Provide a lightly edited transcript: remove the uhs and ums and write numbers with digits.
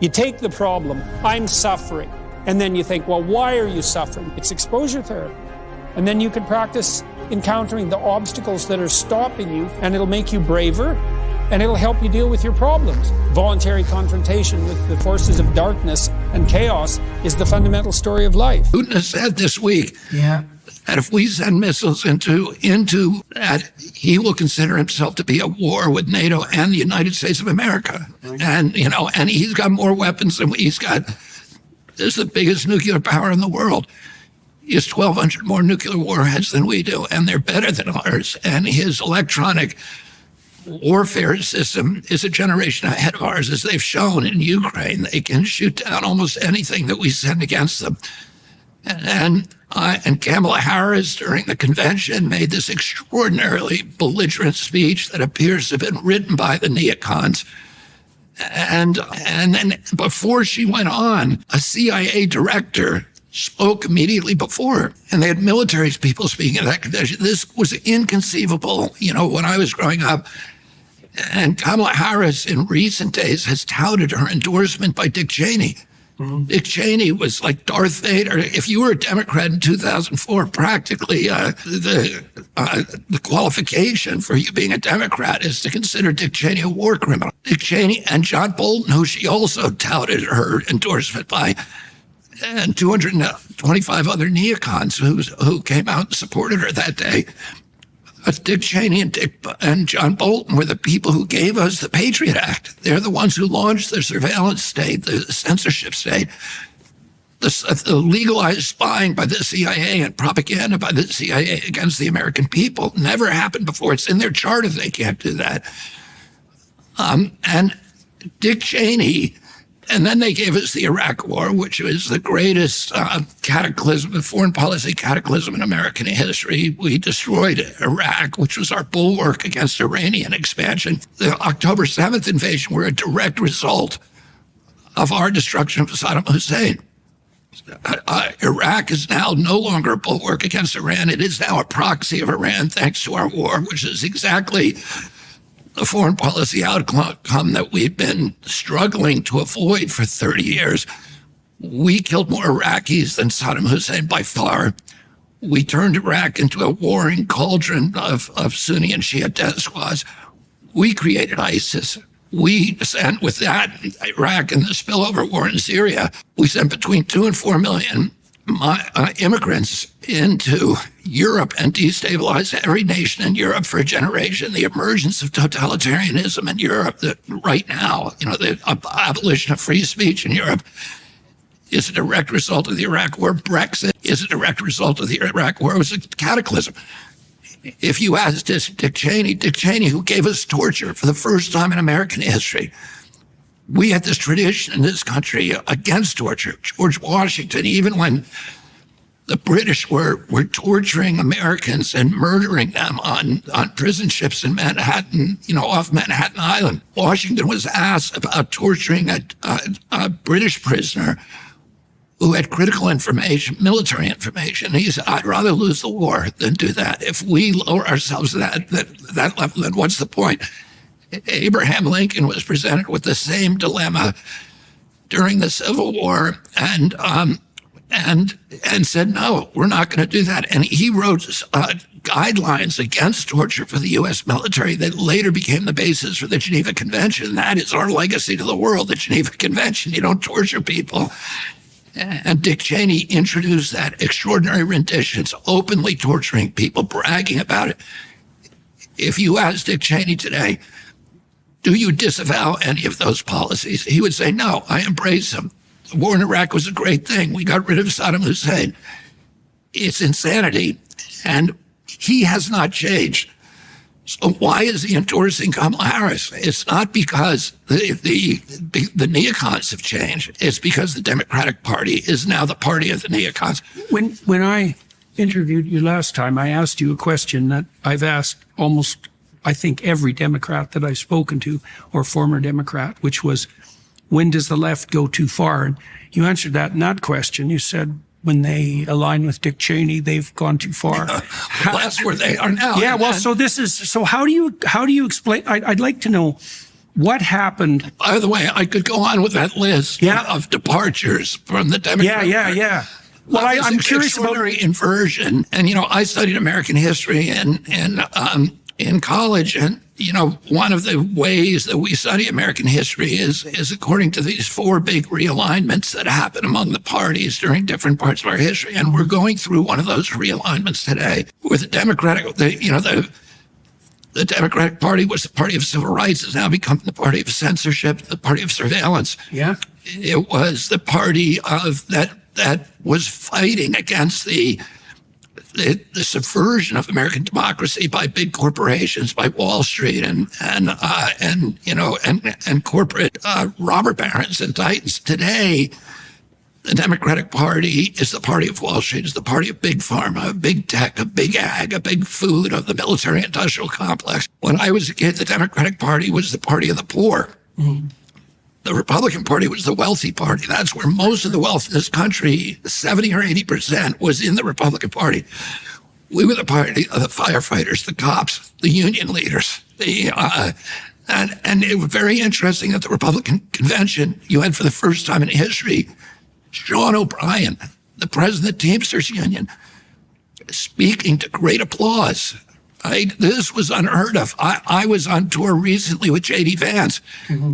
You take the problem, I'm suffering, and then you think, well, why are you suffering? It's exposure therapy. And then you can practice encountering the obstacles that are stopping you, and it'll make you braver, and it'll help you deal with your problems. Voluntary confrontation with the forces of darkness and chaos is the fundamental story of life. Putin has said this week that if we send missiles into that, he will consider himself to be at war with NATO and the United States of America. And, and he's got more weapons than he's got. This is the biggest nuclear power in the world. He has 1,200 more nuclear warheads than we do, and they're better than ours. And his electronic warfare system is a generation ahead of ours, as they've shown in Ukraine. They can shoot down almost anything that we send against them. And Kamala Harris, during the convention, made this extraordinarily belligerent speech that appears to have been written by the Neocons. And then before she went on, a CIA director spoke immediately before her, and they had military people speaking at that convention. This was inconceivable, when I was growing up. And Kamala Harris in recent days has touted her endorsement by Dick Cheney. Mm-hmm. Dick Cheney was like Darth Vader. If you were a Democrat in 2004, practically the qualification for you being a Democrat is to consider Dick Cheney a war criminal. Dick Cheney and John Bolton, who she also touted her endorsement by, and 225 other neocons who came out and supported her that day. Dick Cheney and John Bolton were the people who gave us the Patriot Act. They're the ones who launched the surveillance state, the censorship state, the legalized spying by the CIA and propaganda by the CIA against the American people. Never happened before. It's in their charter. They can't do that. And Dick Cheney. And then they gave us the Iraq War, which was the greatest cataclysm, foreign policy cataclysm in American history. We destroyed Iraq, which was our bulwark against Iranian expansion. The October 7th invasion were a direct result of our destruction of Saddam Hussein. Iraq is now no longer a bulwark against Iran. It is now a proxy of Iran, thanks to our war, which is exactly the foreign policy outcome that we've been struggling to avoid for 30 years. We killed more Iraqis than Saddam Hussein by far. We turned Iraq into a warring cauldron of Sunni and Shia death squads. We created ISIS. We sent, with that, Iraq and the spillover war in Syria, we sent between 2 and 4 million immigrants into Europe and destabilized every nation in Europe for a generation. The emergence of totalitarianism in Europe that right now, the abolition of free speech in Europe is a direct result of the Iraq War. Brexit is a direct result of the Iraq War. It was a cataclysm. If you ask Dick Cheney, who gave us torture for the first time in American history, we had this tradition in this country against torture. George Washington, even when the British were torturing Americans and murdering them on prison ships in Manhattan, off Manhattan Island, Washington was asked about torturing a British prisoner who had critical information, military information. He said, I'd rather lose the war than do that. If we lower ourselves to that level, then what's the point? Abraham Lincoln was presented with the same dilemma during the Civil War and said, no, we're not going to do that. And he wrote guidelines against torture for the U.S. military that later became the basis for the Geneva Convention. That is our legacy to the world, the Geneva Convention. You don't torture people. And Dick Cheney introduced that, extraordinary renditions, openly torturing people, bragging about it. If you ask Dick Cheney today, do you disavow any of those policies? He would say, no, I embrace them. The war in Iraq was a great thing. We got rid of Saddam Hussein. It's insanity. And he has not changed. So why is he endorsing Kamala Harris? It's not because the neocons have changed. It's because the Democratic Party is now the party of the neocons. When I interviewed you last time, I asked you a question that I've asked almost, I think, every Democrat that I've spoken to, or former Democrat, which was, when does the left go too far? And you answered that in that question. You said, when they align with Dick Cheney, they've gone too far. Well, that's where they are now. Yeah, well, so how do you explain? I'd like to know what happened? By the way, I could go on with that list of departures from the Democratic Party. Well, I'm curious about inversion. And, you know, I studied American history in college. And, you know, one of the ways that we study American history is according to these four big realignments that happen among the parties during different parts of our history. And we're going through one of those realignments today with the the Democratic Party was the party of civil rights, has now become the party of censorship, the party of surveillance. Yeah. It was the party of that was fighting against the subversion of American democracy by big corporations, by Wall Street and corporate robber barons and titans. Today, the Democratic Party is the party of Wall Street, is the party of big pharma, big tech, a big ag, a big food, of the military-industrial complex. When I was a kid, the Democratic Party was the party of the poor. Mm-hmm. The Republican Party was the wealthy party. That's where most of the wealth in this country, 70 or 80%, was in the Republican Party. We were the party of the firefighters, the cops, the union leaders. And it was very interesting at the Republican Convention, you had for the first time in history, Sean O'Brien, the president of the Teamsters Union, speaking to great applause. This was unheard of. I was on tour recently with J.D. Vance. Mm-hmm.